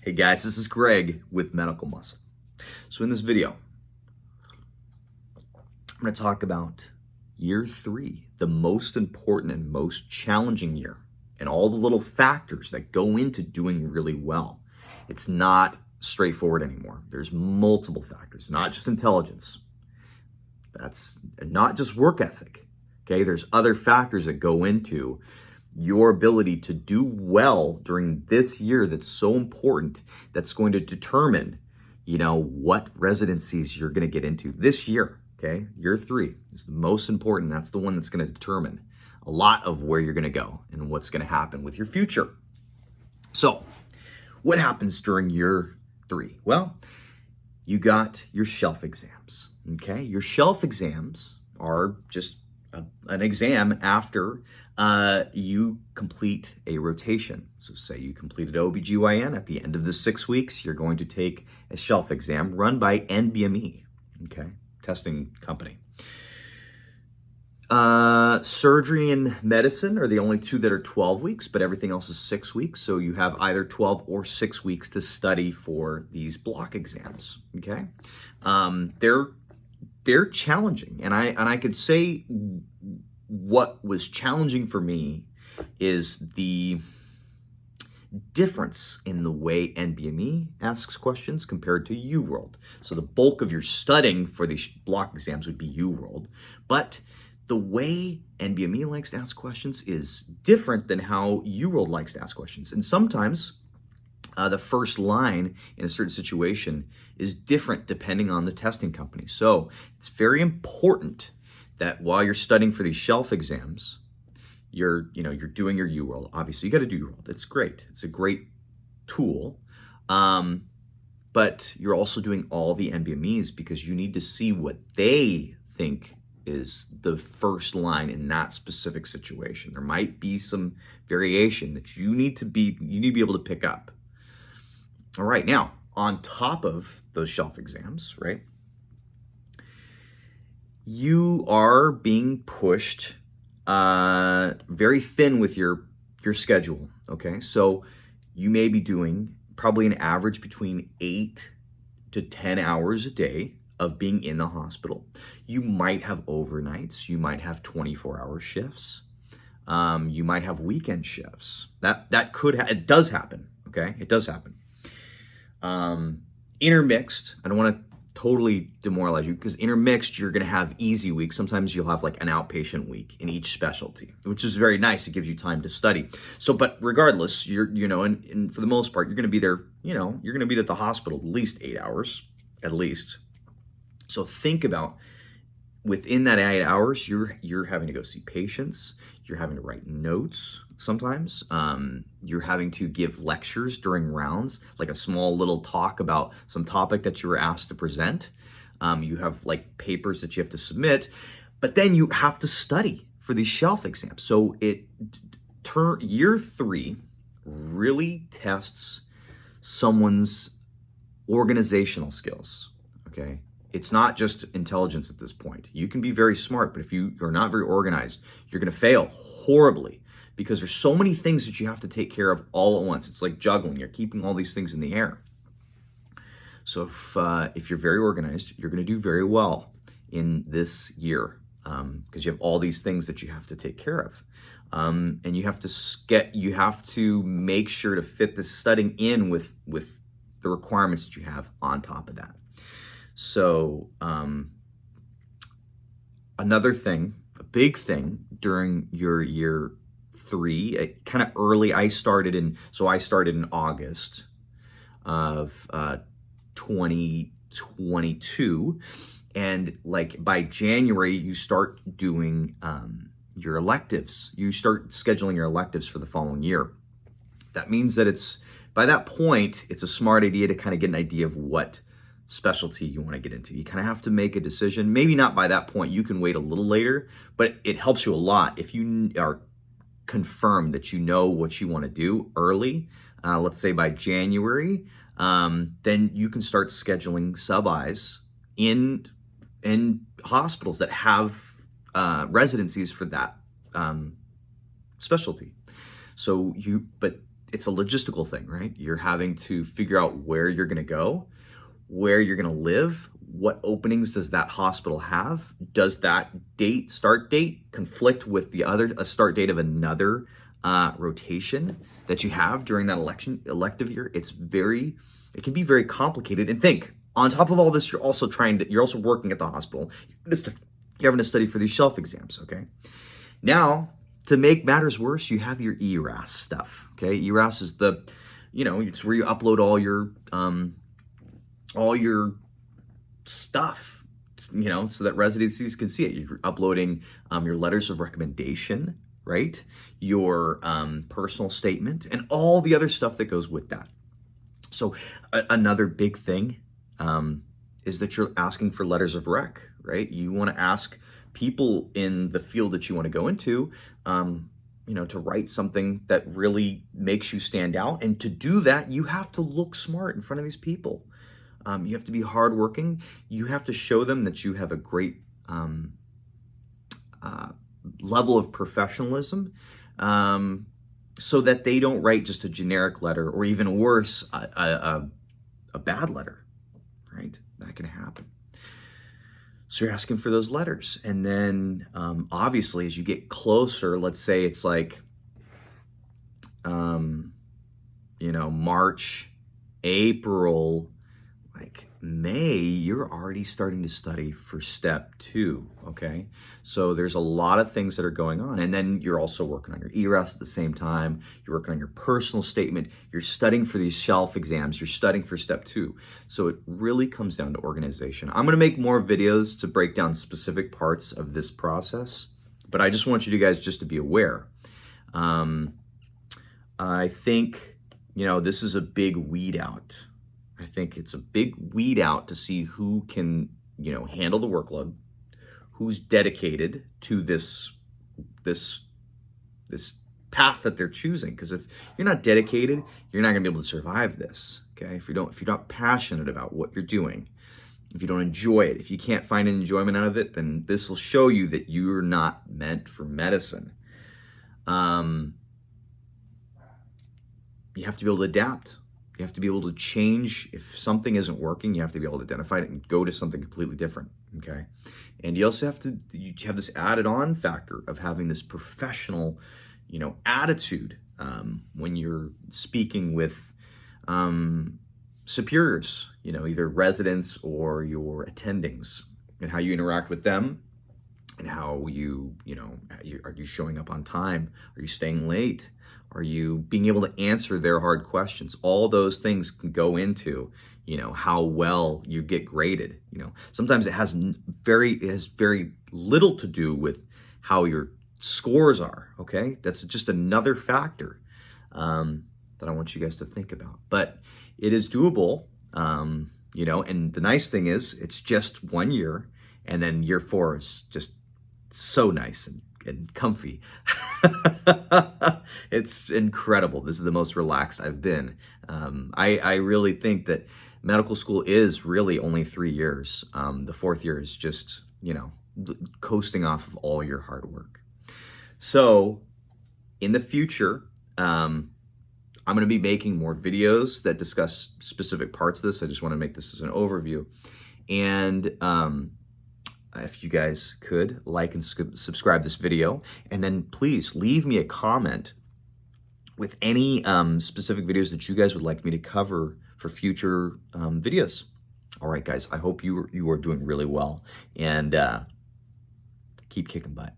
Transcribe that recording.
Hey guys, this is Greg with Medical Muscle. So in this video, I'm going to talk about year 3, the most important and most challenging year, and all the little factors that go into doing really well. It's not straightforward anymore. There's multiple factors, not just intelligence. That's not just work ethic. Okay, there's other factors that go into your ability to do well during this year that's so important, that's going to determine, what residencies you're going to get into this year. Okay, year 3 is the most important. That's the one that's going to determine a lot of where you're going to go and what's going to happen with your future. So what happens during year 3? Well, you got your shelf exams. Okay, your shelf exams are just an exam after you complete a rotation. So say you completed OBGYN, at the end of the 6 weeks, you're going to take a shelf exam run by NBME, okay, testing company. Surgery and medicine are the only two that are 12 weeks, but everything else is 6 weeks. So you have either 12 or 6 weeks to study for these block exams, okay? They're challenging, and I could say what was challenging for me is the difference in the way NBME asks questions compared to UWorld. So the bulk of your studying for these block exams would be UWorld, but the way NBME likes to ask questions is different than how UWorld likes to ask questions. And sometimes the first line in a certain situation is different depending on the testing company. So it's very important that while you're studying for these shelf exams, you're doing your UWorld. Obviously, you got to do UWorld. It's great. It's a great tool. But you're also doing all the NBMEs because you need to see what they think is the first line in that specific situation. There might be some variation that you need to be able to pick up. All right, now, on top of those shelf exams, right, you are being pushed very thin with your schedule, okay? So you may be doing probably an average between 8 to 10 hours a day of being in the hospital. You might have overnights. You might have 24-hour shifts. You might have weekend shifts. It does happen, okay? It does happen. Intermixed, I don't want to totally demoralize you, because intermixed, you're going to have easy weeks. Sometimes you'll have like an outpatient week in each specialty, which is very nice. It gives you time to study. So, but regardless, and for the most part, you're going to be there, you're going to be at the hospital at least 8 hours, at least. So think about, within that 8 hours, you're having to go see patients. You're having to write notes sometimes. You're having to give lectures during rounds, like a small little talk about some topic that you were asked to present. You have like papers that you have to submit, but then you have to study for these shelf exams. So year 3 really tests someone's organizational skills, okay? It's not just intelligence at this point. You can be very smart, but if you're not very organized, you're going to fail horribly, because there's so many things that you have to take care of all at once. It's like juggling. You're keeping all these things in the air. So if you're very organized, you're going to do very well in this year, because you have all these things that you have to take care of. And you have to make sure to fit the studying in with the requirements that you have on top of that. So another thing, a big thing during your year 3, kind of early, I started in August of 2022, and like by January, you start doing your electives. You start scheduling your electives for the following year. That means that by that point, it's a smart idea to kind of get an idea of what specialty you want to get into. You kind of have to make a decision. Maybe not by that point. You can wait a little later, but it helps you a lot if you are confirmed that you know what you want to do early. Let's say by January, then you can start scheduling sub-Is in hospitals that have residencies for that specialty. But it's a logistical thing, right? You're having to figure out where you're going to go, where you're going to live, what openings does that hospital have? Does that start date conflict with a start date of another rotation that you have during that elective year? It can be very complicated. And think, on top of all this, you're also working at the hospital. You're having to study for these shelf exams, okay? Now, to make matters worse, you have your ERAS stuff, okay? ERAS is it's where you upload all your stuff, so that residencies can see it. You're uploading your letters of recommendation, right? Your personal statement, and all the other stuff that goes with that. So another big thing is that you're asking for letters of rec, right? You want to ask people in the field that you want to go into, to write something that really makes you stand out. And to do that, you have to look smart in front of these people. You have to be hardworking. You have to show them that you have a great level of professionalism, so that they don't write just a generic letter, or even worse, a bad letter, right? That can happen. So you're asking for those letters. And then obviously, as you get closer, let's say it's like, March, April, like May, you're already starting to study for step 2, okay? So there's a lot of things that are going on. And then you're also working on your ERAS at the same time. You're working on your personal statement. You're studying for these shelf exams. You're studying for step 2. So it really comes down to organization. I'm gonna make more videos to break down specific parts of this process, but I just want you guys just to be aware. I think, this is a big weed out. I think it's a big weed out to see who can, handle the workload, who's dedicated to this path that they're choosing. Because if you're not dedicated, you're not gonna be able to survive this. Okay, if you're not passionate about what you're doing, if you don't enjoy it, if you can't find an enjoyment out of it, then this will show you that you're not meant for medicine. You have to be able to adapt. You have to be able to change. If something isn't working, you have to be able to identify it and go to something completely different, okay? And you also have this added on factor of having this professional, attitude when you're speaking with superiors, either residents or your attendings, and how you interact with them, and how are you showing up on time? Are you staying late? Are you being able to answer their hard questions? All those things can go into, how well you get graded. Sometimes it has very little to do with how your scores are, okay? That's just another factor that I want you guys to think about. But it is doable, and the nice thing is it's just 1 year, and then year 4 is just so nice and comfy. It's incredible. This is the most relaxed I've been. I really think that medical school is really only 3 years. The 4th year is just, coasting off of all your hard work. So in the future, I'm going to be making more videos that discuss specific parts of this. I just want to make this as an overview. And if you guys could like and subscribe this video, and then please leave me a comment with any specific videos that you guys would like me to cover for future videos. All right, guys, I hope you are doing really well, and keep kicking butt.